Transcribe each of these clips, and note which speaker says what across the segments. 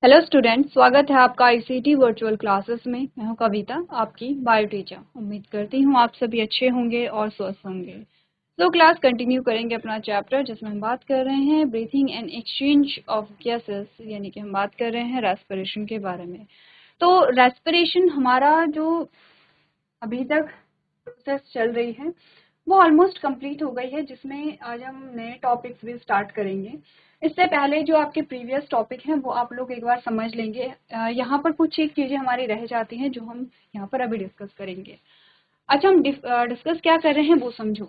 Speaker 1: Hello student, स्वागत है आपका आईसीटी वर्चुअल क्लासेस में। मैं हूं कविता, आपकी बायो टीचर। उम्मीद करती हूं आप सभी अच्छे होंगे और स्वस्थ होंगे। तो क्लास कंटिन्यू करेंगे अपना चैप्टर, जिसमें हम बात कर रहे हैं breathing and exchange of gases, यानी कि हम बात कर रहे हैं रेस्पिरेशन के बारे में। तो रेस्पिरेशन हमारा जो अभी तक प्रोसेस चल रही है वो ऑलमोस्ट कंप्लीट हो गई है, जिसमें आज हम नए टॉपिक्स भी स्टार्ट करेंगे। इससे पहले जो आपके प्रीवियस टॉपिक हैं वो आप लोग एक बार समझ लेंगे। यहाँ पर कुछ एक चीज़ें हमारी रह जाती हैं जो हम यहाँ पर अभी डिस्कस करेंगे। अच्छा, हम डिस्कस क्या कर रहे हैं वो समझो।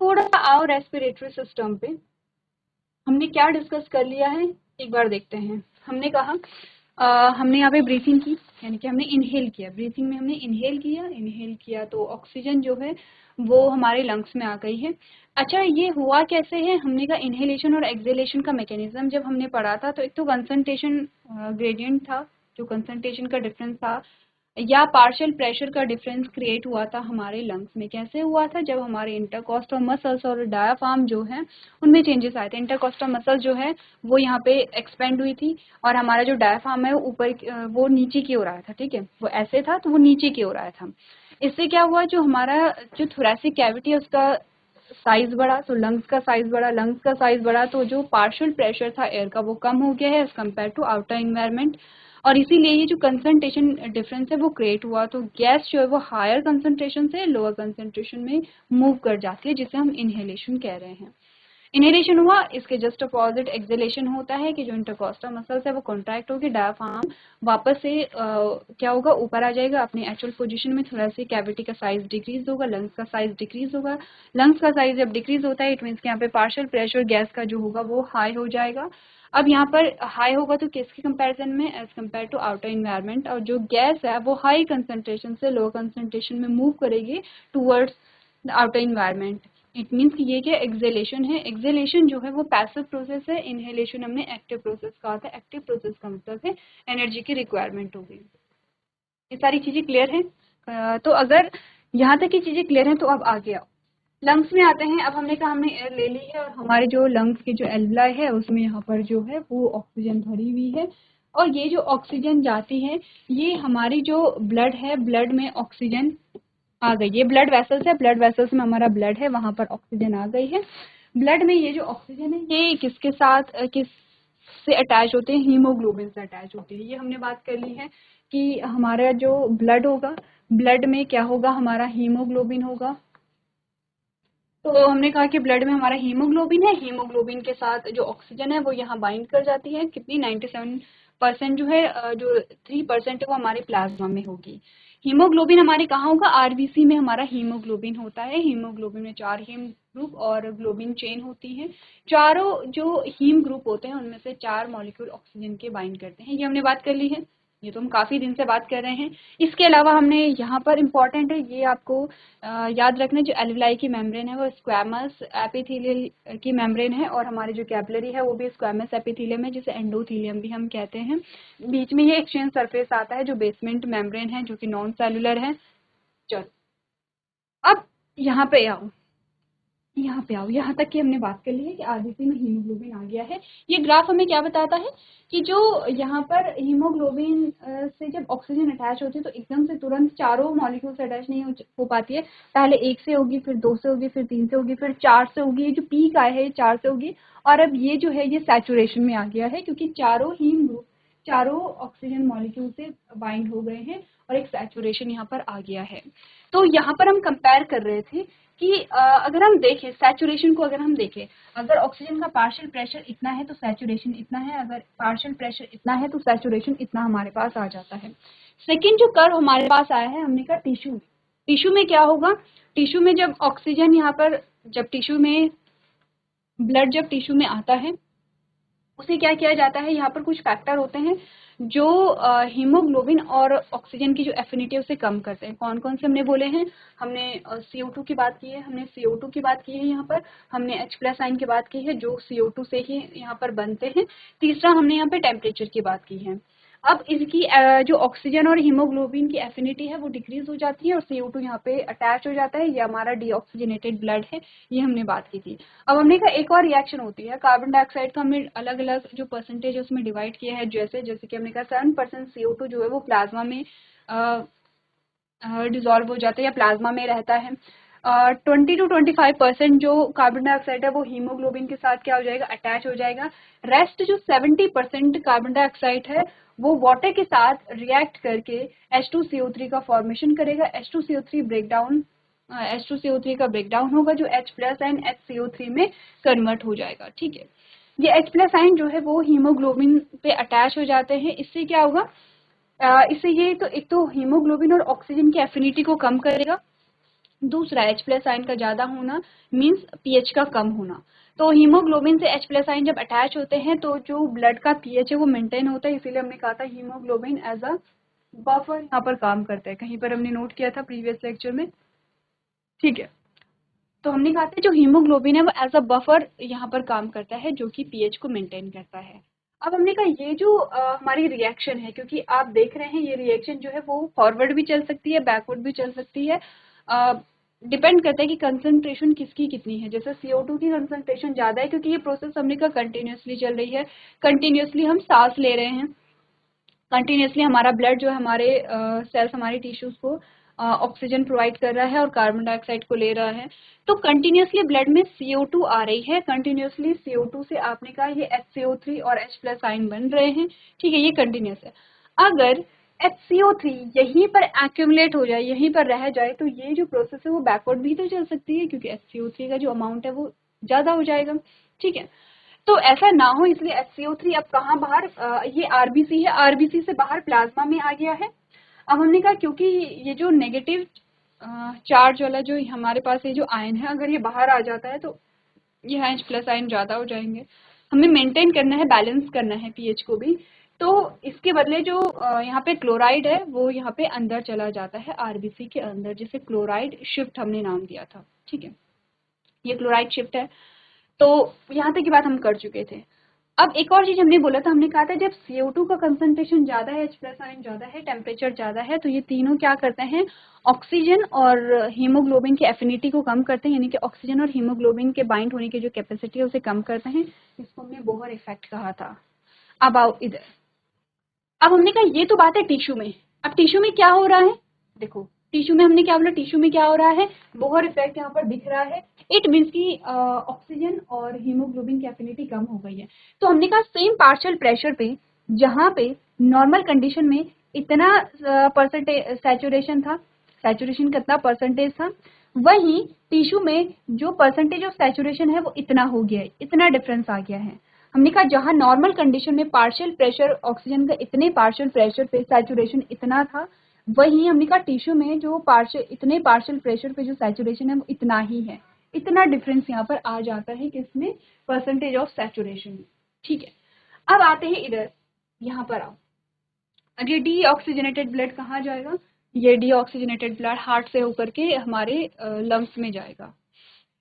Speaker 1: थोड़ा आओ रेस्पिरेटरी सिस्टम पे हमने क्या डिस्कस कर लिया है एक बार देखते हैं। हमने कहा हमने यहाँ पे ब्रीथिंग की, यानी कि हमने इनहेल किया। ब्रीथिंग में हमने इनहेल किया तो ऑक्सीजन जो है वो हमारे लंग्स में आ गई है। अच्छा, ये हुआ कैसे है? हमने कहा इनहेलेशन और एक्सहेलेशन का मैकेनिज्म जब हमने पढ़ा था, तो एक तो कंसंट्रेशन ग्रेडियंट था, जो कंसंट्रेशन का डिफरेंस था, या पार्शियल प्रेशर का डिफरेंस क्रिएट हुआ था हमारे लंग्स में। कैसे हुआ था? जब हमारे इंटरकॉस्टल मसल्स और डायाफ्राम जो है उनमें चेंजेस आए थे। इंटरकॉस्टल मसल जो है वो यहाँ पे एक्सपेंड हुई थी, और हमारा जो डायाफ्राम है वो ऊपर वो नीचे की ओर आया था। ठीक है, वो ऐसे था तो वो नीचे की ओर आया था। इससे क्या हुआ, जो हमारा जो थोरेसिक कैविटी है उसका साइज बढ़ा, तो लंग्स का साइज बढ़ा। लंग्स का साइज बढ़ा तो जो पार्शियल प्रेशर था एयर का वो कम हो गया है as compare to outer environment, और इसीलिए ये जो कंसंट्रेशन डिफरेंस है वो क्रिएट हुआ। तो गैस जो है वो हायर कंसंट्रेशन से लोअर कंसंट्रेशन में मूव कर जाती है, जिसे हम इनहेलेशन कह रहे हैं। इनहेलेशन हुआ, इसके जस्ट अपोजिट एक्सहेलेशन होता है कि जो इंटरकॉस्टल मसल्स है वो कॉन्ट्रैक्ट होकर डायाफ्राम वापस से क्या होगा, ऊपर आ जाएगा अपनी एक्चुअल पोजीशन में। थोड़ा सी कैविटी का साइज डिक्रीज होगा, लंग्स का साइज डिक्रीज होगा। लंग्स का साइज जब डिक्रीज होता है इट मीन्स कि यहाँ पे पार्शियल प्रेशर गैस का जो होगा वो हाई हो जाएगा। अब यहाँ पर हाई होगा तो किसके कंपैरिजन में? As compare to outer environment. और जो गैस है वो हाई कंसंट्रेशन से लो कंसंट्रेशन में मूव करेगी towards the outer environment. It means कि ये क्या एक्सहेलेशन है। एक्सहेलेशन जो है वो पैसिव प्रोसेस है, इनहेलेशन हमने एक्टिव प्रोसेस कहा था। एक्टिव प्रोसेस का मतलब है एनर्जी की रिक्वायरमेंट होगी। ये सारी चीजें क्लियर है? तो अगर यहाँ तक की चीजें क्लियर हैं तो अब आगे आओ, लंग्स में आते हैं। अब हमने कहा हमने एयर ले ली है, और हमारे जो लंग्स की जो एल्वलाई है उसमें यहाँ पर जो है वो ऑक्सीजन भरी हुई है। और ये जो ऑक्सीजन जाती है ये हमारी जो ब्लड है, ब्लड में ऑक्सीजन आ गई। ये ब्लड वेसल्स है, ब्लड वेसल्स में हमारा ब्लड है, वहां पर ऑक्सीजन आ गई है। ब्लड में ये जो ऑक्सीजन है ये किसके साथ किस से अटैच होते हैं? हीमोग्लोबिन से अटैच होते हैं। ये हमने बात कर ली है कि हमारा जो ब्लड होगा, ब्लड में क्या होगा, हमारा हीमोग्लोबिन होगा। तो हमने कहा कि ब्लड में हमारा हीमोग्लोबिन है, हीमोग्लोबिन के साथ जो ऑक्सीजन है वो यहाँ बाइंड कर जाती है। कितनी? 97% जो है, जो 3% है वो हमारे प्लाज्मा में होगी। हीमोग्लोबिन हमारे कहाँ होगा? आरबीसी में हमारा हीमोग्लोबिन होता है। हीमोग्लोबिन में 4 हीम ग्रुप और ग्लोबिन चेन होती है। चारों जो हीम ग्रुप होते हैं उनमें से 4 मॉलिक्यूल ऑक्सीजन के बाइंड करते हैं। ये हमने बात कर ली है, ये तो हम काफी दिन से बात कर रहे हैं। इसके अलावा हमने यहाँ पर इम्पॉर्टेंट है ये आपको याद रखना, जो एल्विलाई की मेम्ब्रेन है वो स्क्वैमस एपिथेलियल की मेम्ब्रेन है, और हमारी जो कैपिलरी है वो भी स्क्वैमस एपिथेलियम है, जिसे एंडोथेलियम भी हम कहते हैं। बीच में ये एक्सचेंज सरफेस आता है जो बेसमेंट मेम्ब्रेन है, जो कि नॉन सेलुलर है। चलो अब यहाँ पे आओ, यहाँ तक की हमने बात कर ली है कि आरबीसी में हीमोग्लोबिन आ गया है। ये ग्राफ हमें क्या बताता है कि जो यहाँ पर हीमोग्लोबिन से जब ऑक्सीजन अटैच होती है तो एकदम से तुरंत चारों मॉलिक्यूल से अटैच नहीं हो पाती है। पहले 1 से होगी, फिर 2 से होगी, फिर 3 से होगी, फिर 4 से होगी। ये जो पीक आया है 4 से होगी, और अब ये जो है ये सैचुरेशन में आ गया है, क्योंकि चारों हीम ग्रुप चारों ऑक्सीजन मॉलिक्यूल से बाइंड हो गए हैं और एक सैचुरेशन यहाँ पर आ गया है। तो यहाँ पर हम कंपेयर कर रहे थे कि अगर हम देखें सैचुरेशन को, अगर हम देखें अगर ऑक्सीजन का पार्शियल प्रेशर इतना है तो सैचुरेशन इतना है, अगर पार्शियल प्रेशर इतना है तो सैचुरेशन इतना हमारे पास आ जाता है। सेकेंड जो कर्व हमारे पास आया है, हमने कहा टिश्यू। टिश्यू में क्या होगा? टिश्यू में जब ऑक्सीजन यहाँ पर, जब टिश्यू में ब्लड जब टिश्यू में आता है उसे क्या किया जाता है, यहाँ पर कुछ फैक्टर होते हैं जो हीमोग्लोबिन और ऑक्सीजन की जो एफिनिटी है उसे कम करते हैं। कौन कौन से हमने बोले हैं? हमने CO2 की बात की है, हमने CO2 की बात की है यहाँ पर, हमने H+ आयन की बात की है जो CO2 से ही यहाँ पर बनते हैं। तीसरा हमने यहाँ पे टेम्परेचर की बात की है। अब इसकी जो ऑक्सीजन और हीमोग्लोबिन की एफिनिटी है वो डिक्रीज हो जाती है और CO2 यहाँ पे अटैच हो जाता है। ये हमारा डीऑक्सीजनेटेड ब्लड है, ये हमने बात की थी। अब हमने कहा एक और रिएक्शन होती है कार्बन डाइऑक्साइड का, हमने अलग अलग जो परसेंटेज है उसमें डिवाइड किया है। जैसे जैसे कि हमने कहा 7% CO2 जो है वो प्लाज्मा में डिजॉल्व हो जाता है या प्लाज्मा में रहता है। 20 to 25% जो कार्बन डाइऑक्साइड है वो हीमोग्लोबिन के साथ क्या हो जाएगा, अटैच हो जाएगा। रेस्ट जो 70% कार्बन डाइऑक्साइड है वो वाटर के साथ रिएक्ट करके H2CO3 का फॉर्मेशन करेगा। H2CO3 का ब्रेकडाउन होगा जो H प्लस आयन HCO3 में कन्वर्ट हो जाएगा। ठीक है, ये H प्लस आयन जो है वो हीमोग्लोबिन पे अटैच हो जाते हैं। इससे क्या होगा, इससे ये तो एक तो हीमोग्लोबिन और ऑक्सीजन की एफिनिटी को कम करेगा, दूसरा H प्लस आयन का ज़्यादा होना मीन्स pH का कम होना। तो हीमोग्लोबिन से H प्लस आयन जब अटैच होते हैं तो जो ब्लड का pH है वो मेंटेन होता है। इसीलिए हमने कहा था हीमोग्लोबिन एज अ बफर यहाँ पर काम करता है, कहीं पर हमने नोट किया था प्रीवियस लेक्चर में। ठीक है, तो हमने कहा था जो हीमोग्लोबिन है वो एज अ बफर यहाँ पर काम करता है जो कि pH को मेंटेन करता है। अब हमने कहा ये जो हमारी रिएक्शन है, क्योंकि आप देख रहे हैं ये रिएक्शन जो है वो फॉरवर्ड भी चल सकती है, बैकवर्ड भी चल सकती है, डिपेंड करता है कि कंसंट्रेशन किसकी कितनी है। जैसे CO2 की कंसंट्रेशन ज़्यादा है क्योंकि ये प्रोसेस हमने कहा कंटिन्यूसली चल रही है, कंटिन्यूसली हम सांस ले रहे हैं, कंटिन्यूसली हमारा ब्लड जो है हमारे सेल्स हमारे टिश्यूज को ऑक्सीजन प्रोवाइड कर रहा है और कार्बन डाइऑक्साइड को ले रहा है। तो कंटिन्यूसली ब्लड में CO2 आ रही है, कंटिन्यूसली CO2 से आपने कहा ये HCO3 और H प्लस आयन बन रहे हैं। ठीक है, ये कंटिन्यूस है। अगर HCO3 यहीं पर एक्यूमुलेट हो जाए, यहीं पर रह जाए, तो ये जो प्रोसेस है वो बैकवर्ड भी तो चल सकती है क्योंकि HCO3 का जो अमाउंट है वो ज़्यादा हो जाएगा। ठीक है, तो ऐसा ना हो इसलिए HCO3 अब कहाँ बाहर, ये RBC है, RBC से बाहर प्लाज्मा में आ गया है। अब हमने कहा क्योंकि ये जो नेगेटिव चार्ज वाला जो हमारे पास ये जो आयन है अगर ये बाहर आ जाता है तो ये H प्लस आयन ज़्यादा हो जाएंगे। हमें मेंटेन करना है, बैलेंस करना है pH को भी। तो इसके बदले जो यहाँ पे क्लोराइड है वो यहाँ पे अंदर चला जाता है RBC के अंदर, जिसे क्लोराइड शिफ्ट हमने नाम दिया था। ठीक है, ये क्लोराइड शिफ्ट है। तो यहाँ तक की बात हम कर चुके थे। अब एक और चीज हमने बोला था, हमने कहा था जब CO2 का कंसंट्रेशन ज्यादा है, H प्लस आयन ज्यादा है, टेम्परेचर ज्यादा है, तो ये तीनों क्या करते हैं, ऑक्सीजन और हीमोग्लोबिन की एफिनिटी को कम करते हैं, यानी कि ऑक्सीजन और हीमोग्लोबिन के बाइंड होने की जो कैपेसिटी है उसे कम करते हैं। इसको हमने बोहर इफेक्ट कहा था। अब आओ इधर, अब हमने कहा ये तो बात है टिश्यू में। अब टिश्यू में क्या हो रहा है, देखो टिश्यू में हमने क्या बोला, टिश्यू में क्या हो रहा है, बोहर इफेक्ट यहाँ पर दिख रहा है। इट मीन्स की ऑक्सीजन और हीमोग्लोबिन की एफिनिटी कम हो गई है। तो हमने कहा सेम पार्शियल प्रेशर पे जहाँ पे नॉर्मल कंडीशन में इतना परसेंटेज सैचुरेशन था, सैचुरेशन कितना परसेंटेज था, वहीं टिश्यू में जो परसेंटेज ऑफ सैचुरेशन है वो इतना हो गया है, इतना डिफरेंस आ गया है। हमने कहा जहां नॉर्मल कंडीशन में पार्शियल प्रेशर ऑक्सीजन का इतने पार्शियल प्रेशर पे सैचुरेशन इतना था, वहीं हमने कहा टिश्यू में जो इतने पार्शियल प्रेशर पे जो सैचुरेशन है वो इतना ही है। इतना डिफरेंस यहाँ पर आ जाता है किसमें, परसेंटेज ऑफ सैचुरेशन में। ठीक है, अब आते हैं इधर, यहाँ पर आओ। अब ये डीऑक्सीजनेटेड ब्लड कहाँ जाएगा, ये डीऑक्सीजनेटेड ब्लड हार्ट से होकर के हमारे लंग्स में जाएगा।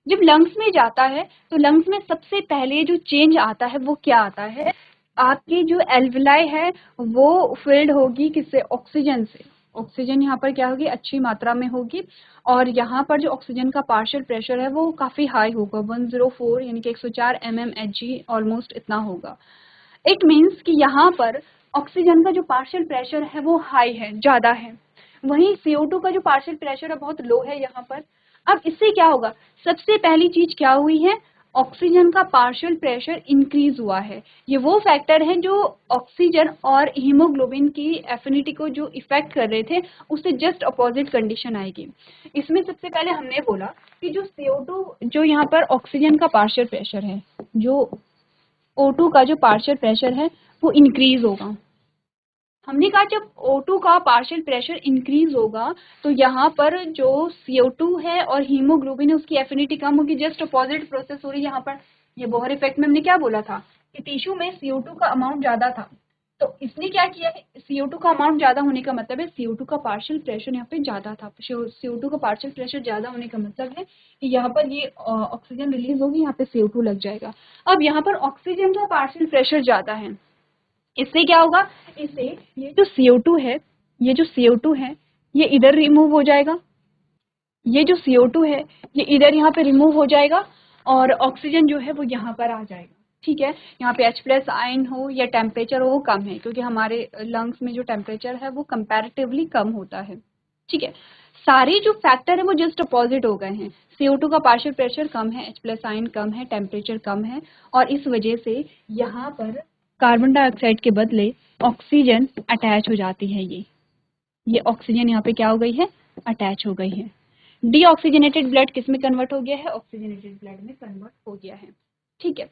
Speaker 1: जब लंग्स में जाता है तो लंग्स में सबसे पहले जो चेंज आता है वो क्या आता है, आपकी जो एल्विलाई है वो फिल्ड होगी किससे, ऑक्सीजन से। ऑक्सीजन यहाँ पर क्या होगी, अच्छी मात्रा में होगी, और यहाँ पर जो ऑक्सीजन का पार्शियल प्रेशर है वो काफ़ी हाई होगा, 104 यानी कि 104 mmHg ऑलमोस्ट इतना होगा। इट मीन्स कि यहाँ पर ऑक्सीजन का जो पार्शियल प्रेशर है वो हाई है, ज़्यादा है, वहीं CO2 का जो पार्शियल प्रेशर है बहुत लो है यहाँ पर। अब इससे क्या होगा, सबसे पहली चीज क्या हुई है, ऑक्सीजन का पार्शियल प्रेशर इंक्रीज हुआ है। ये वो फैक्टर है जो ऑक्सीजन और हीमोग्लोबिन की एफिनिटी को जो इफेक्ट कर रहे थे उससे जस्ट अपोजिट कंडीशन आएगी। इसमें सबसे पहले हमने बोला कि जो CO2 जो यहाँ पर ऑक्सीजन का पार्शियल प्रेशर है, जो O2 का जो पार्शियल प्रेशर है वो इंक्रीज होगा। हमने कहा जब O2 का पार्शियल प्रेशर इंक्रीज होगा तो यहाँ पर जो CO2 है और हीमोग्लोबिन है उसकी एफिनिटी कम होगी, जस्ट अपोजिट प्रोसेस हो रही है यहाँ पर। ये बोहर इफेक्ट में हमने क्या बोला था कि टिश्यू में CO2 का अमाउंट ज्यादा था, तो इसने क्या किया है, CO2 का अमाउंट ज्यादा होने का मतलब है CO2 का पार्शियल प्रेशर यहाँ पे ज्यादा था। CO2 का पार्शियल प्रेशर ज्यादा होने का मतलब है कि यहाँ पर ये ऑक्सीजन रिलीज होगी, यहाँ पे CO2 लग जाएगा। अब यहाँ पर ऑक्सीजन का पार्शियल प्रेशर ज्यादा है, इससे क्या होगा, इससे ये जो CO2 है, ये जो CO2 है ये इधर रिमूव हो जाएगा, ये जो CO2 है ये इधर यहाँ पे रिमूव हो जाएगा और ऑक्सीजन जो है वो यहाँ पर आ जाएगा। ठीक है, यहाँ पे H+ आयन हो या टेम्परेचर हो वो कम है, क्योंकि हमारे लंग्स में जो टेम्परेचर है वो कंपैरेटिवली कम होता है। ठीक है, सारे जो फैक्टर है वो जस्ट अपोजिट हो गए हैं। CO2 का पार्शियल प्रेशर कम है, H+ आयन कम है, टेम्परेचर कम है, और इस वजह से यहाँ पर कार्बन डाइऑक्साइड के बदले ऑक्सीजन अटैच हो जाती है। ये ऑक्सीजन यहाँ पे क्या हो गई है, अटैच हो गई है। डीऑक्सीजनेटेड ब्लड किस में कन्वर्ट हो गया है, ऑक्सीजनेटेड ब्लड में कन्वर्ट हो गया है। ठीक है,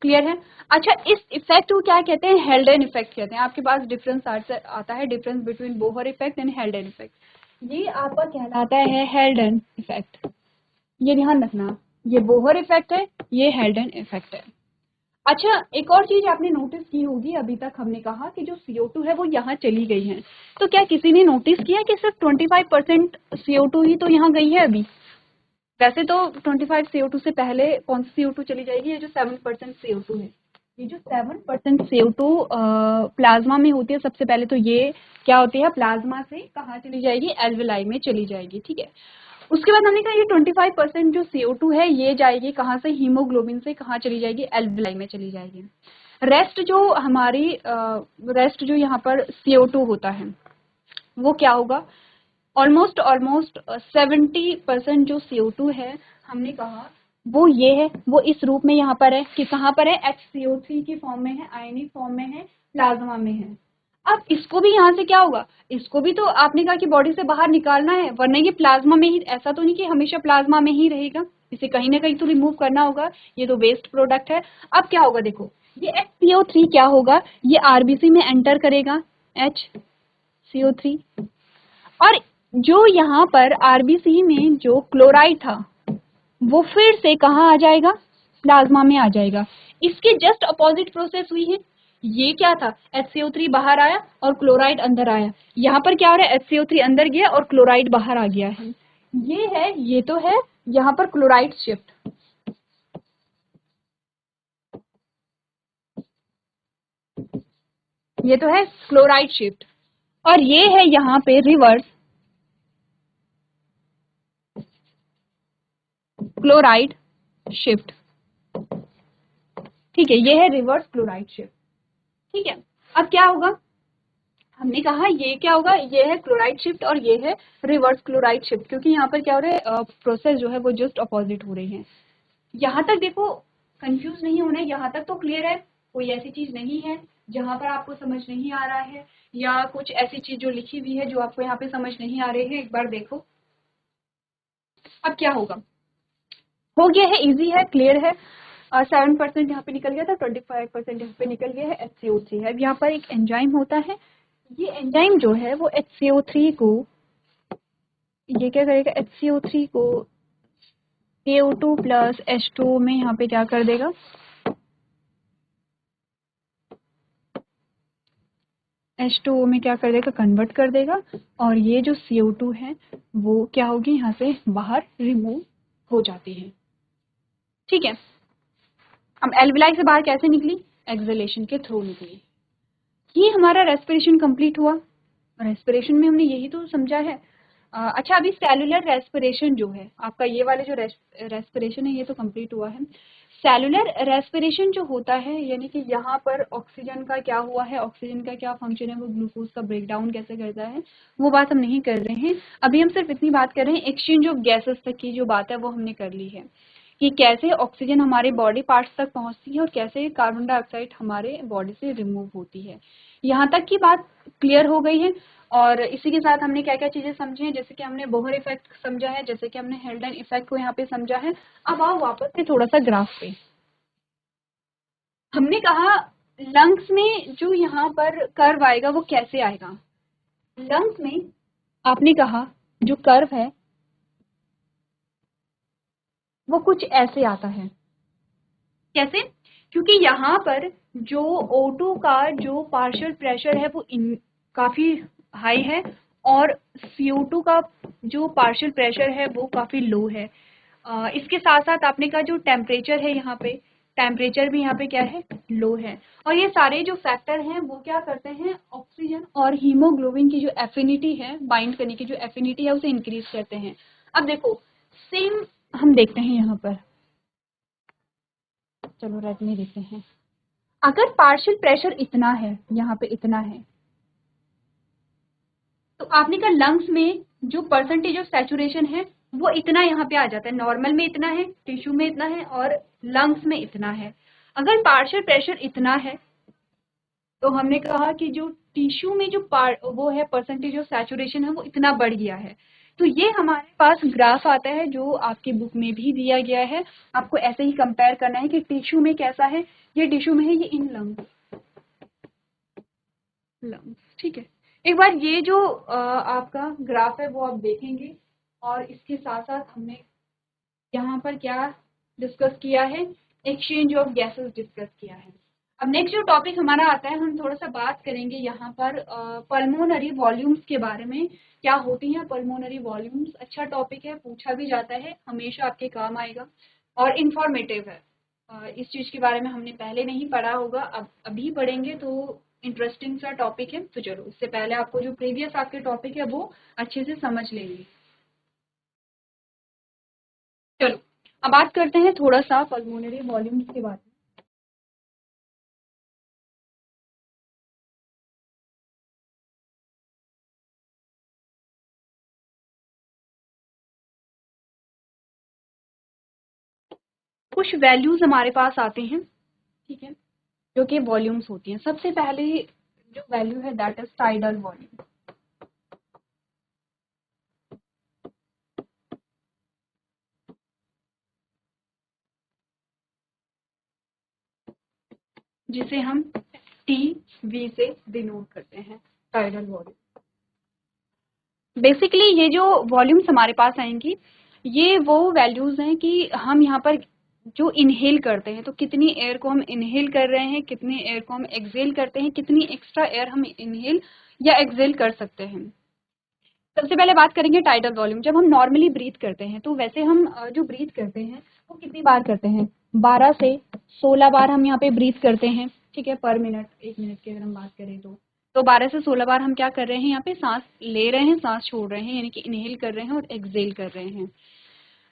Speaker 1: क्लियर है। अच्छा, इस इफेक्ट को क्या कहते हैं, हेल्डेन इफेक्ट कहते हैं। आपके पास डिफरेंस आता है, difference between Bohr effect and हेल्डेन effect. ये आपका कहलाता है हेल्डेन इफेक्ट। ये ध्यान रखना, ये बोहर इफेक्ट है, ये हेल्डेन इफेक्ट है। अच्छा, एक और चीज आपने नोटिस की होगी, अभी तक हमने कहा कि जो CO2 है वो यहाँ चली गई है, तो क्या किसी ने नोटिस किया कि सिर्फ 25% CO2 ही तो यहाँ गई है अभी? वैसे तो 25 CO2 से पहले कौन सी CO2 चली जाएगी, ये जो 7% CO2 है, ये जो 7% CO2 प्लाज्मा में होती है। सबसे पहले तो ये क्या होती है, प्लाज्मा से कहाँ चली जाएगी, एल्वेलाई में चली जाएगी। ठीक है, उसके बाद हमने कहा ये 25% जो CO2 है ये जाएगी कहाँ से, हीमोग्लोबिन से कहाँ चली जाएगी, एल्वेलाई में चली जाएगी। रेस्ट जो हमारी रेस्ट जो यहाँ पर CO2 होता है वो क्या होगा, ऑलमोस्ट 70% जो CO2 है हमने कहा वो ये है, वो इस रूप में यहाँ पर है कि कहाँ पर है, HCO3 की फॉर्म में है, आयनिक फॉर्म में है, प्लाज्मा में है। अब इसको भी यहाँ से क्या होगा, इसको भी तो आपने कहा कि बॉडी से बाहर निकालना है, वरना ये प्लाज्मा में ही, ऐसा तो नहीं कि हमेशा प्लाज्मा में ही रहेगा, इसे कहीं ना कहीं तो रिमूव करना होगा, ये तो वेस्ट प्रोडक्ट है। अब क्या होगा, देखो ये HCO3 क्या होगा, ये RBC में एंटर करेगा, HCO3, और जो यहाँ पर RBC में जो क्लोराइड था वो फिर से कहाँ आ जाएगा, प्लाज्मा में आ जाएगा। इसके जस्ट अपोजिट प्रोसेस हुई है। ये क्या था, HCO3 बाहर आया और क्लोराइड अंदर आया। यहाँ पर क्या हो रहा है, HCO3 अंदर गया और क्लोराइड बाहर आ गया है। ये है, ये तो है यहाँ पर क्लोराइड शिफ्ट, ये तो है क्लोराइड शिफ्ट, और ये है यहाँ पे रिवर्स क्लोराइड शिफ्ट। ठीक है, ये है रिवर्स क्लोराइड शिफ्ट। ठीक है, अब क्या होगा, हमने कहा ये क्या होगा, ये है क्लोराइड शिफ्ट और ये है रिवर्स क्लोराइड शिफ्ट, क्योंकि यहाँ पर क्या हो रहा है, प्रोसेस जो है वो जस्ट अपोजिट हो रही है। यहाँ तक देखो कंफ्यूज नहीं होना है, यहाँ तक तो क्लियर है, कोई ऐसी चीज नहीं है जहाँ पर आपको समझ नहीं आ रहा है, या कुछ ऐसी चीज जो लिखी हुई है जो आपको यहाँ पे समझ नहीं आ रही है, एक बार देखो। अब क्या होगा, हो गया है, इजी है, क्लियर है। 7% यहाँ पे निकल गया था, 25% यहाँ पे निकल गया है, HCO3 है। अब यहाँ पर एक एंजाइम होता है, ये एंजाइम जो है वो HCO3 को, ये क्या करेगा, HCO3 को CO2 प्लस H2O में यहाँ पे क्या कर देगा, H2O में क्या कर देगा, कन्वर्ट कर देगा, और ये जो CO2 है वो क्या होगी, यहाँ से बाहर रिमूव हो जाती है। ठीक है, अब एल्विलाई से बाहर कैसे निकली, एक्सहेलेशन के थ्रू निकली। ये हमारा रेस्पिरेशन कंप्लीट हुआ। रेस्पिरेशन में हमने यही तो समझा है। अच्छा, अभी सेलुलर रेस्पिरेशन जो है आपका, ये वाले जो रेस्पिरेशन है ये तो कंप्लीट हुआ है। सेलुलर रेस्पिरेशन जो होता है, यानी कि यहाँ पर ऑक्सीजन का क्या हुआ है, ऑक्सीजन का क्या फंक्शन है, वो ग्लूकोज का ब्रेकडाउन कैसे करता है, वो बात हम नहीं कर रहे हैं। अभी हम सिर्फ इतनी बात कर रहे हैं, एक्सचेंज ऑफ गैसेस तक की जो बात है वो हमने कर ली है, कि कैसे ऑक्सीजन हमारे बॉडी पार्ट्स तक पहुंचती है और कैसे कार्बन डाइऑक्साइड हमारे बॉडी से रिमूव होती है। यहाँ तक की बात क्लियर हो गई है। और इसी के साथ हमने क्या क्या चीजें समझी हैं, जैसे कि हमने बोहर इफेक्ट समझा है, जैसे कि हमने हेल्डेन इफेक्ट को यहाँ पे समझा है। अब आओ वापस से थोड़ा सा ग्राफ पे। हमने कहा लंग्स में जो यहाँ पर कर्व आएगा वो कैसे आएगा, लंग्स में आपने कहा जो कर्व है वो कुछ ऐसे आता है। कैसे, क्योंकि यहाँ पर जो O2 का जो पार्शियल प्रेशर है वो काफी हाई है, और CO2 का जो पार्शियल प्रेशर है वो काफी लो है। इसके साथ साथ आपने कहा जो टेम्परेचर है यहाँ पे टेम्परेचर भी यहाँ पे क्या है, लो है। और ये सारे जो फैक्टर हैं वो क्या करते हैं, ऑक्सीजन और हीमोग्लोबिन की जो एफिनिटी है, बाइंड करने की जो एफिनिटी है, उसे इंक्रीज करते हैं। अब देखो सेम हम देखते हैं यहाँ पर, चलो रेड में देखते हैं। अगर पार्शियल प्रेशर इतना है, यहाँ पे इतना है, तो आपने कहा लंग्स में जो परसेंटेज ऑफ सैचुरेशन है वो इतना यहाँ पे आ जाता है। नॉर्मल में इतना है, टिश्यू में इतना है और लंग्स में इतना है। अगर पार्शियल प्रेशर इतना है तो हमने कहा कि जो टिश्यू में जो वो है परसेंटेज ऑफ सैचुरेशन है वो इतना बढ़ गया है। तो ये हमारे पास ग्राफ आता है जो आपके बुक में भी दिया गया है। आपको ऐसे ही कंपेयर करना है कि टिश्यू में कैसा है, ये टिश्यू में है, ये इन लंग्स, ठीक है। एक बार ये जो आपका ग्राफ है वो आप देखेंगे, और इसके साथ साथ हमने यहाँ पर क्या डिस्कस किया है, एक्सचेंज ऑफ गैसेस डिस्कस किया है। अब नेक्स्ट जो टॉपिक हमारा आता है, हम थोड़ा सा बात करेंगे यहाँ पर पल्मोनरी वॉल्यूम्स के बारे में। क्या होती हैं पल्मोनरी वॉल्यूम्स? अच्छा टॉपिक है, पूछा भी जाता है, हमेशा आपके काम आएगा और इंफॉर्मेटिव है। इस चीज़ के बारे में हमने पहले नहीं पढ़ा होगा, अब अभी पढ़ेंगे, तो इंटरेस्टिंग सा टॉपिक है। तो चलो इससे पहले आपको जो प्रीवियस आपके टॉपिक है वो अच्छे से समझ लेंगे। चलो अब बात करते हैं थोड़ा सा पल्मोनरी वॉल्यूम्स के बारे में। कुछ वैल्यूज हमारे पास आते हैं, ठीक है, जो कि वॉल्यूम्स होती हैं। सबसे पहले जो वैल्यू है दैट इज टाइडल वॉल्यूम। जिसे हम टी वी से डिनोट करते हैं, टाइडल वॉल्यूम। बेसिकली ये जो वॉल्यूम्स हमारे पास आएंगी, ये वो वैल्यूज हैं कि हम यहाँ पर जो इनहेल करते हैं, तो कितनी एयर को हम इनहेल कर रहे हैं, कितनी एयर को हम एक्सहेल करते हैं, कितनी एक्स्ट्रा एयर हम इनहेल या एक्सहेल कर सकते हैं। सबसे पहले बात करेंगे टाइडल वॉल्यूम। जब हम नॉर्मली ब्रीथ करते हैं, तो वैसे हम जो ब्रीथ करते हैं वो कितनी बार करते हैं, 12 से 16 बार हम यहाँ पे ब्रीथ करते हैं, ठीक है, पर मिनट। 1 मिनट की अगर हम बात करें तो 12 से 16 बार हम क्या कर रहे हैं, यहाँ पे सांस ले रहे हैं, सांस छोड़ रहे हैं, यानी कि इनहेल कर रहे हैं और एक्सहेल कर रहे हैं।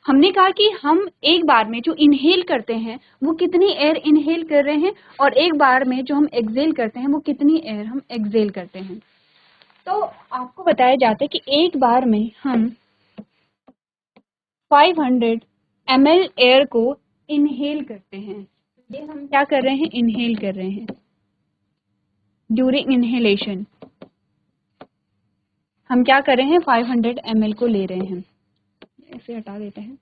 Speaker 1: हमने कहा कि हम एक बार में जो इनहेल करते हैं वो कितनी एयर इनहेल कर रहे हैं, और एक बार में जो हम एक्सहेल करते हैं वो कितनी एयर हम एक्सहेल करते हैं। तो आपको बताया जाता है कि एक बार में हम 500 ml एयर को इनहेल करते हैं। ये हम क्या कर रहे हैं, इनहेल कर रहे हैं। ड्यूरिंग इनहेलेशन हम क्या कर रहे हैं, 500 ml को ले रहे हैं। ऐसे हटा देते हैं,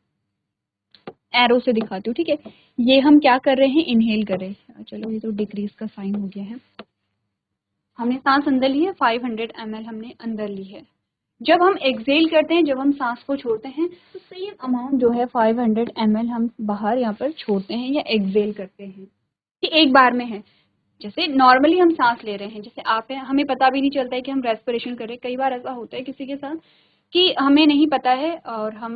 Speaker 1: एरो से दिखाती हूँ, ठीक है। ये हम क्या कर रहे हैं, इनहेल कर रहे हैं। चलो ये तो डिक्रीज का साइन हो गया है। हमने सांस अंदर ली है, 500 ml हमने अंदर ली है। जब हम एक्सहेल करते हैं, जब हम सांस को छोड़ते हैं, तो सेम अमाउंट जो है 500 ml हम बाहर यहाँ पर छोड़ते हैं या एक्सहेल करते हैं, कि एक बार में है। जैसे नॉर्मली हम सांस ले रहे हैं, जैसे आप हैं, हमें पता भी नहीं चलता है कि हम रेस्पिरेशन कर रहे हैं। कई बार ऐसा होता है किसी के साथ कि हमें नहीं पता है और हम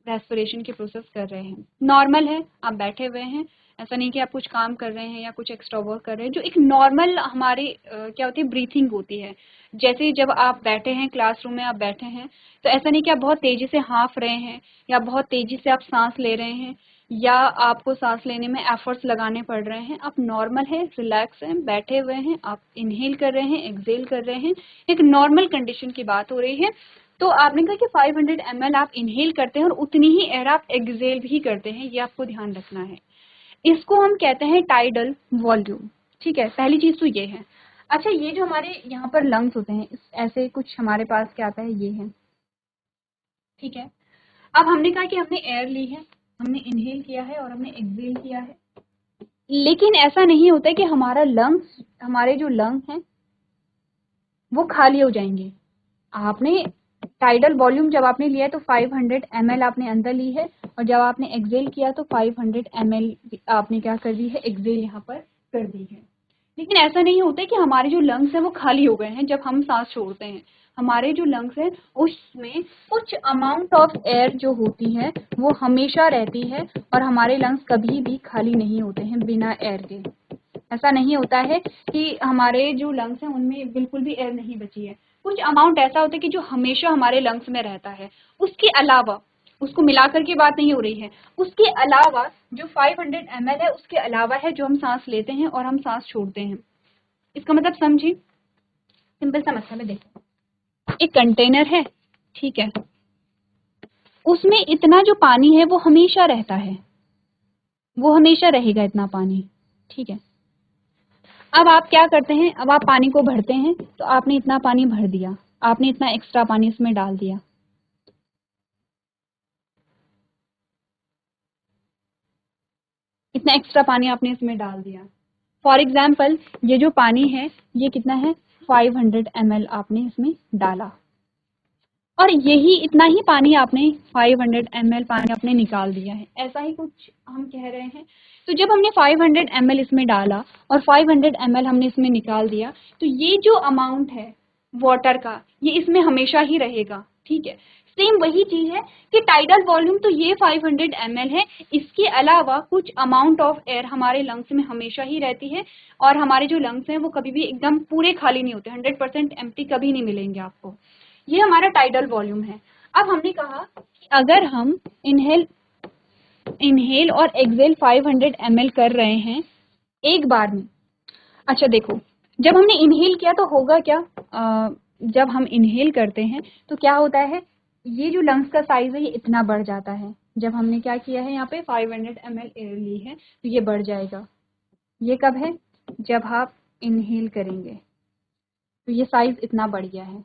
Speaker 1: रेस्पिरेशन की प्रोसेस कर रहे हैं। नॉर्मल है, आप बैठे हुए हैं, ऐसा नहीं कि आप कुछ काम कर रहे हैं या कुछ एक्स्ट्रा वर्क कर रहे हैं। जो एक नॉर्मल हमारी क्या होती है, ब्रीथिंग होती है। जैसे जब आप बैठे हैं, क्लासरूम में आप बैठे हैं, तो ऐसा नहीं कि आप बहुत तेजी से हाँफ रहे हैं या बहुत तेजी से आप सांस ले रहे हैं या आपको सांस लेने में एफर्ट्स लगाने पड़ रहे हैं। आप नॉर्मल है, रिलैक्स हैं, बैठे हुए हैं, आप इनहेल कर रहे हैं, एक्सहेल कर रहे हैं, एक नॉर्मल कंडीशन की बात हो रही है। तो आपने कहा कि 500 ml आप इनहेल करते हैं और उतनी ही एयर आप एक्सहेल भी करते हैं, ये आपको ध्यान रखना है। इसको हम कहते हैं टाइडल वॉल्यूम, ठीक है। पहली चीज तो ये है। अच्छा, ये जो हमारे यहाँ पर लंग्स होते हैं, ऐसे कुछ हमारे पास क्या आता है, ये है, ठीक है। अब हमने कहा कि हमने एयर ली है, हमने इनहेल किया है और हमने एक्सहेल किया है, लेकिन ऐसा नहीं होता है कि हमारा लंग्स, हमारे जो लंग हैं वो खाली हो जाएंगे। आपने टाइडल वॉल्यूम जब आपने लिया है तो 500 ml आपने अंदर ली है, और जब आपने एक्सहेल किया तो 500 ml आपने क्या कर दी है, एक्सहेल यहाँ पर कर दी है। लेकिन ऐसा नहीं होता है कि हमारे जो लंग्स हैं वो खाली हो गए हैं जब हम सांस छोड़ते हैं। हमारे जो लंग्स हैं उसमें कुछ अमाउंट ऑफ एयर जो होती है वो हमेशा रहती है और हमारे लंग्स कभी भी खाली नहीं होते हैं बिना एयर के। ऐसा नहीं होता है कि हमारे जो लंग्स हैं उनमें बिल्कुल भी एयर नहीं बची है। कुछ अमाउंट ऐसा होता है कि जो हमेशा हमारे लंग्स में रहता है। उसके अलावा, उसको मिलाकर के बात नहीं हो रही है, उसके अलावा जो 500 ml है उसके अलावा है जो हम सांस लेते हैं और हम सांस छोड़ते हैं। इसका मतलब समझी? सिंपल सा मतलब है, देखो एक कंटेनर है, ठीक है, उसमें इतना जो पानी है वो हमेशा रहता है, वो हमेशा रहेगा इतना पानी, ठीक है। अब आप क्या करते हैं, अब आप पानी को भरते हैं, तो आपने इतना पानी भर दिया, आपने इतना एक्स्ट्रा पानी इसमें डाल दिया, इतना एक्स्ट्रा पानी आपने इसमें डाल दिया। फॉर एग्जाम्पल ये जो पानी है ये कितना है, 500 ml आपने इसमें डाला और यही इतना ही पानी आपने 500 ml पानी आपने निकाल दिया है, ऐसा ही कुछ हम कह रहे हैं। तो जब हमने 500 ml इसमें डाला और 500 ml हमने इसमें निकाल दिया, तो ये जो अमाउंट है वाटर का ये इसमें हमेशा ही रहेगा, ठीक है। सेम वही चीज है कि टाइडल वॉल्यूम तो ये 500 ml है, इसके अलावा कुछ अमाउंट ऑफ एयर हमारे लंग्स में हमेशा ही रहती है और हमारे जो लंग्स हैं वो कभी भी एकदम पूरे खाली नहीं होते, 100% एम्प्टी कभी नहीं मिलेंगे आपको। ये हमारा टाइडल वॉल्यूम है। अब हमने कहा कि अगर हम इनहेल और एक्सेल 500 ml कर रहे हैं एक बार में। अच्छा देखो, जब हमने इनहेल किया तो होगा क्या, जब हम इनहेल करते हैं तो क्या होता है, ये जो लंग्स का साइज है ये इतना बढ़ जाता है। जब हमने क्या किया है, यहाँ पे 500 ml एयर ली है तो ये बढ़ जाएगा। ये कब है, जब आप इनहेल करेंगे तो ये साइज इतना बढ़ गया है।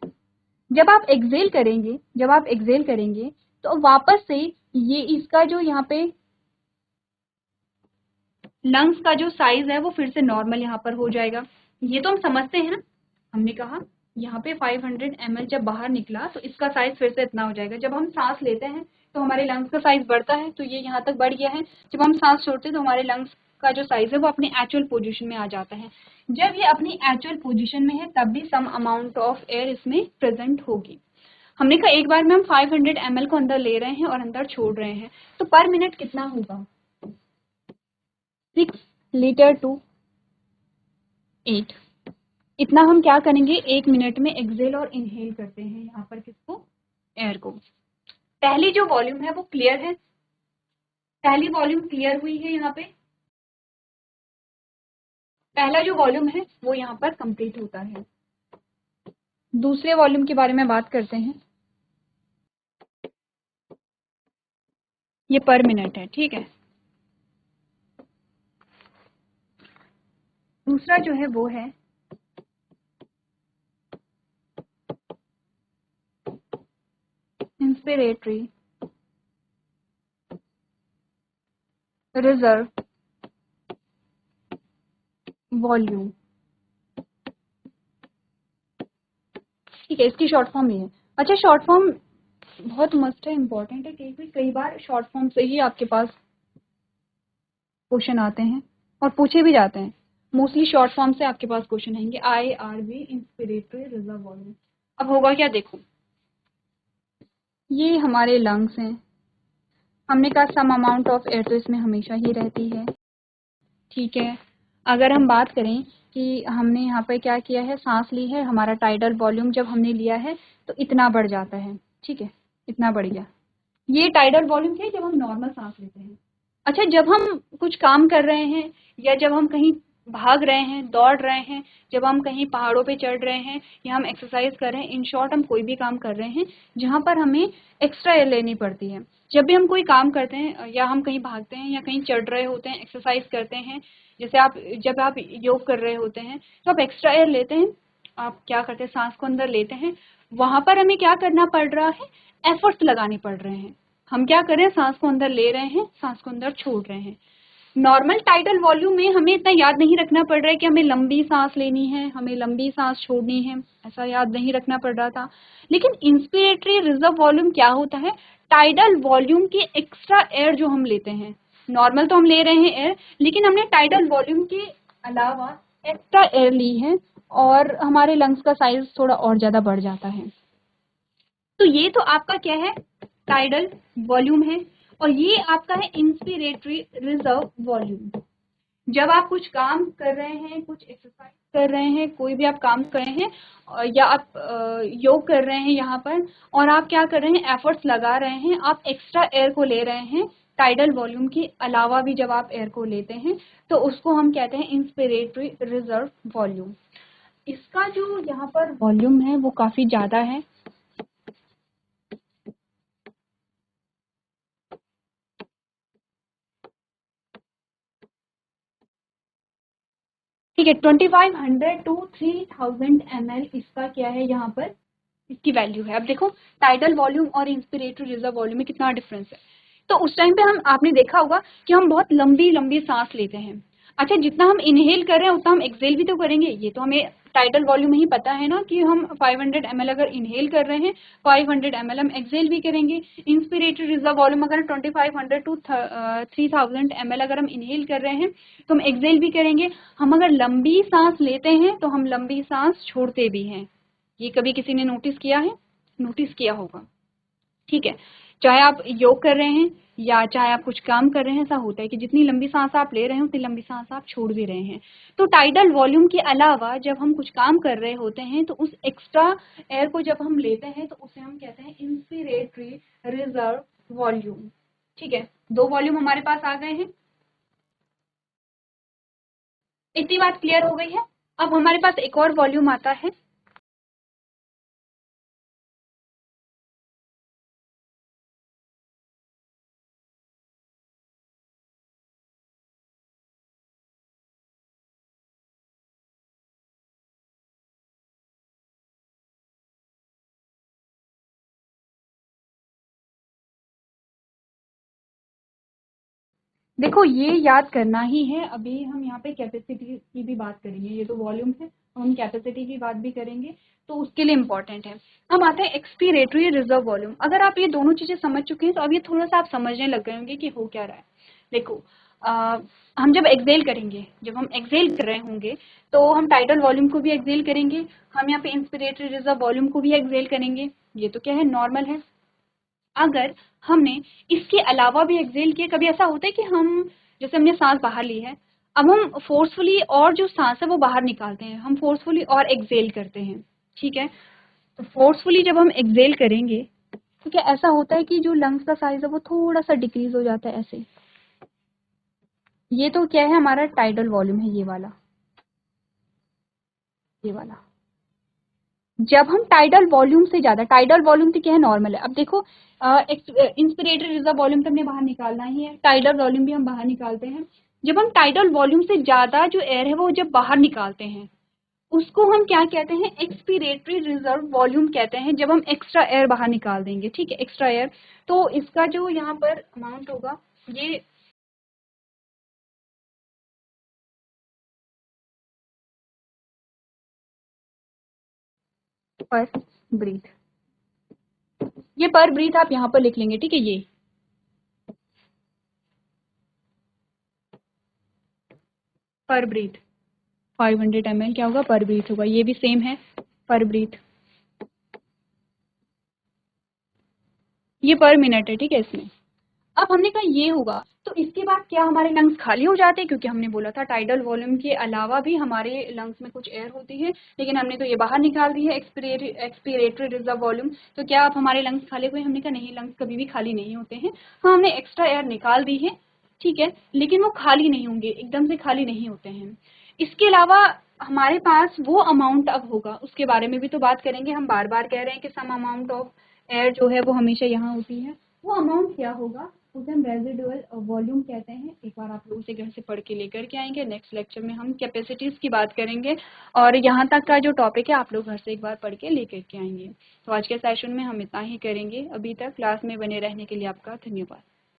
Speaker 1: जब आप एक्सेल करेंगे, जब आप एक्सेल करेंगे तो वापस से ये इसका जो यहाँ पे लंग्स का जो साइज है वो फिर से नॉर्मल यहाँ पर हो जाएगा। ये तो हम समझते हैं ना, हमने कहा यहाँ पे 500 ml जब बाहर निकला तो इसका साइज फिर से इतना हो जाएगा। जब हम सांस लेते हैं तो हमारे लंग्स का साइज बढ़ता है, तो ये यहाँ तक बढ़ गया है। जब हम सांस छोड़ते हैं तो हमारे लंग्स का जो साइज है वो अपनी एक्चुअल पोजीशन में आ जाता है। जब ये अपनी एक्चुअल पोजीशन में है तब भी सम अमाउंट ऑफ एयर इसमें प्रेजेंट होगी। हमने कहा एक बार में हम 500 ml को अंदर ले रहे हैं और अंदर छोड़ रहे हैं, तो पर मिनट कितना होगा, 6 लीटर टू 8। इतना हम क्या करेंगे, 1 मिनट में एक्सेल और इनहेल करते हैं यहाँ पर किसको, एयर को। पहली जो वॉल्यूम है वो क्लियर है, पहली वॉल्यूम क्लियर हुई है। यहाँ पे पहला जो वॉल्यूम है वो यहाँ पर कंप्लीट होता है। दूसरे वॉल्यूम के बारे में बात करते हैं, ये पर मिनट है, ठीक है। दूसरा जो है वो है इंस्पिरेटरी रिजर्व वॉल्यूम, ठीक है। इसकी शॉर्ट फॉर्म ये है। अच्छा, शॉर्ट फॉर्म बहुत मस्ट है, इंपॉर्टेंट है, कई बार शॉर्ट फॉर्म से ही आपके पास क्वेश्चन आते हैं और पूछे भी जाते हैं। मोस्टली शॉर्ट फॉर्म से आपके पास क्वेश्चन आएंगे, IRV इंस्पिरेटरी रिजर्व वॉल्यूम। अब होगा क्या, देखो ये हमारे लंग्स हैं, हमने कहा सम अमाउंट ऑफ एयर तो इसमें हमेशा ही रहती है, ठीक है। अगर हम बात करें कि हमने यहाँ पे क्या किया है, सांस ली है, हमारा टाइडल वॉल्यूम जब हमने लिया है तो इतना बढ़ जाता है, ठीक है, इतना बढ़ गया। ये टाइडल वॉल्यूम क्या है, जब हम नॉर्मल सांस लेते हैं। अच्छा, जब हम कुछ काम कर रहे हैं या जब हम कहीं भाग रहे हैं, दौड़ रहे हैं, जब हम कहीं पहाड़ों पे चढ़ रहे हैं या हम एक्सरसाइज कर रहे हैं, इन शॉर्ट हम कोई भी काम कर रहे हैं जहाँ पर हमें एक्स्ट्रा एयर लेनी पड़ती है। जब भी हम कोई काम करते हैं या हम कहीं भागते हैं या कहीं चढ़ रहे होते हैं, एक्सरसाइज करते हैं, जैसे आप जब आप योग कर रहे होते हैं तो आप एक्स्ट्रा एयर लेते हैं, आप क्या करते हैं, सांस को अंदर लेते हैं। वहां पर हमें क्या करना पड़ रहा है, एफर्ट्स लगाने पड़ रहे हैं। हम क्या कर रहे हैं, सांस को अंदर ले रहे हैं, सांस को अंदर छोड़ रहे हैं। नॉर्मल टाइडल वॉल्यूम में हमें इतना याद नहीं रखना पड़ रहा है कि हमें लंबी सांस लेनी है, हमें लंबी सांस छोड़नी है, ऐसा याद नहीं रखना पड़ रहा था। लेकिन इंस्पिरेटरी रिजर्व वॉल्यूम क्या होता है, टाइडल वॉल्यूम के एक्स्ट्रा एयर जो हम लेते हैं। नॉर्मल तो हम ले रहे हैं एयर, लेकिन हमने टाइडल वॉल्यूम के अलावा एक्स्ट्रा एयर ली है और हमारे लंग्स का साइज थोड़ा और ज्यादा बढ़ जाता है। तो ये तो आपका क्या है, टाइडल वॉल्यूम है, और ये आपका है इंस्पिरेटरी रिजर्व वॉल्यूम। जब आप कुछ काम कर रहे हैं, कुछ एक्सरसाइज कर रहे हैं, कोई भी आप काम कर रहे हैं, या आप योग कर रहे हैं यहाँ पर, और आप क्या कर रहे हैं, एफर्ट्स लगा रहे हैं, आप एक्स्ट्रा एयर को ले रहे हैं टाइडल वॉल्यूम के अलावा भी, जब आप एयर को लेते हैं तो उसको हम कहते हैं इंस्पिरेटरी रिजर्व वॉल्यूम। इसका जो यहाँ पर वॉल्यूम है वो काफी ज्यादा है। ठीक है, 2500 टू 3000 ml इसका क्या है यहाँ पर, इसकी वैल्यू है। अब देखो टाइडल वॉल्यूम और इंस्पिरेटरी रिजर्व वॉल्यूम में कितना डिफरेंस है। तो उस टाइम पे हम, आपने देखा होगा कि हम बहुत लंबी लंबी सांस लेते हैं। अच्छा, जितना हम इनहेल कर रहे हैं उतना हम एक्सेल भी तो करेंगे, ये तो हमें टाइडल वॉल्यूम में ही पता है ना कि हम 500 ml अगर इनहेल कर रहे हैं, 500 ml हम एक्सेल भी करेंगे। इंस्पिरेटरी रिजर्व वॉल्यूम अगर 2500 टू 3000 ml अगर हम इनहेल कर रहे हैं तो हम एक्सेल भी करेंगे। हम अगर लंबी सांस लेते हैं तो हम लंबी सांस छोड़ते भी हैं। ये कभी किसी ने नोटिस किया है? नोटिस किया होगा। ठीक है, चाहे आप योग कर रहे हैं या चाहे आप कुछ काम कर रहे हैं, ऐसा होता है कि जितनी लंबी सांस आप ले रहे हैं उतनी लंबी सांस आप छोड़ भी रहे हैं। तो टाइडल वॉल्यूम के अलावा जब हम कुछ काम कर रहे होते हैं तो उस एक्स्ट्रा एयर को जब हम लेते हैं तो उसे हम कहते हैं इंस्पिरेटरी रिजर्व वॉल्यूम। ठीक है, दो वॉल्यूम हमारे पास आ गए हैं। इतनी बात क्लियर हो गई है। अब हमारे पास एक और वॉल्यूम आता है। देखो ये याद करना ही है, अभी हम यहाँ पे कैपेसिटी की भी बात करेंगे, ये तो वॉल्यूम है, हम कैपेसिटी की बात भी करेंगे, तो उसके लिए इम्पोर्टेंट है। अब आते हैं एक्सपीरेटरी रिजर्व वॉल्यूम। अगर आप ये दोनों चीजें समझ चुके हैं तो अब ये थोड़ा सा आप समझने लग गए होंगे कि हो क्या रहा है। देखो हम जब एक्सेल करेंगे, जब हम एक्सेल कर रहे होंगे तो हम टाइडल वॉल्यूम को भी एक्सेल करेंगे, हम यहाँ पे इंस्पिरेटरी रिजर्व वॉल्यूम को भी एक्सेल करेंगे, ये तो क्या है, नॉर्मल है। अगर हमने इसके अलावा भी एक्सेल किया, कभी ऐसा होता है कि हम, जैसे हमने सांस बाहर ली है, अब हम फोर्सफुली और जो सांस है वो बाहर निकालते हैं, हम फोर्सफुली और एक्सेल करते हैं। ठीक है, तो फोर्सफुली जब हम एक्सेल करेंगे तो क्या ऐसा होता है कि जो लंग्स का साइज है वो थोड़ा सा डिक्रीज हो जाता है ऐसे। ये तो क्या है, हमारा टाइडल वॉल्यूम है, ये वाला, ये वाला। जब हम टाइडल वॉल्यूम से ज्यादा, टाइडल वॉल्यूम तो क्या है, नॉर्मल है। अब देखो इंस्पिरेटरी रिजर्व वॉल्यूम तो हमने बाहर निकालना ही है, टाइडल वॉल्यूम भी हम बाहर निकालते हैं। जब हम टाइडल वॉल्यूम से ज्यादा जो एयर है वो जब बाहर निकालते हैं उसको हम क्या कहते हैं, एक्सपीरेटरी रिजर्व वॉल्यूम कहते हैं, जब हम एक्स्ट्रा एयर बाहर निकाल देंगे। ठीक है, एक्स्ट्रा एयर, तो इसका जो यहाँ पर अमाउंट होगा ये पर ब्रीथ, ये पर ब्रीथ आप यहाँ पर लिख लेंगे। ठीक है, ये पर ब्रीथ 500 ml क्या होगा, पर ब्रीथ होगा, ये भी सेम है, पर ब्रीथ, ये पर मिनट है। ठीक है, इसमें अब हमने कहा ये होगा, तो इसके बाद क्या हमारे लंग्स खाली हो जाते हैं, क्योंकि हमने बोला था टाइडल वॉल्यूम के अलावा भी हमारे लंग्स में कुछ एयर होती है, लेकिन हमने तो ये बाहर निकाल दी है एक्सपीरेटरी रिजर्व वॉल्यूम। तो क्या अब हमारे लंग्स खाली हुए, हमने कहा नहीं, लंग्स कभी भी खाली नहीं होते हैं। हाँ, हमने एक्स्ट्रा एयर निकाल दी है, ठीक है, लेकिन वो खाली नहीं होंगे, एकदम से खाली नहीं होते हैं। इसके अलावा हमारे पास वो अमाउंट अब होगा, उसके बारे में भी तो बात करेंगे। हम बार बार कह रहे हैं कि सम अमाउंट ऑफ एयर जो है वो हमेशा यहाँ होती है, वो अमाउंट क्या होगा, उसे हम रेजिडुअल वॉल्यूम कहते हैं। एक बार आप लोग उसे घर से पढ़ के लेकर के आएंगे, नेक्स्ट लेक्चर में हम कैपेसिटीज की बात करेंगे, और यहाँ तक का जो टॉपिक है आप लोग घर से एक बार पढ़ के लेकर के आएंगे। तो आज के सेशन में हम इतना ही करेंगे। अभी तक क्लास में बने रहने के लिए आपका धन्यवाद।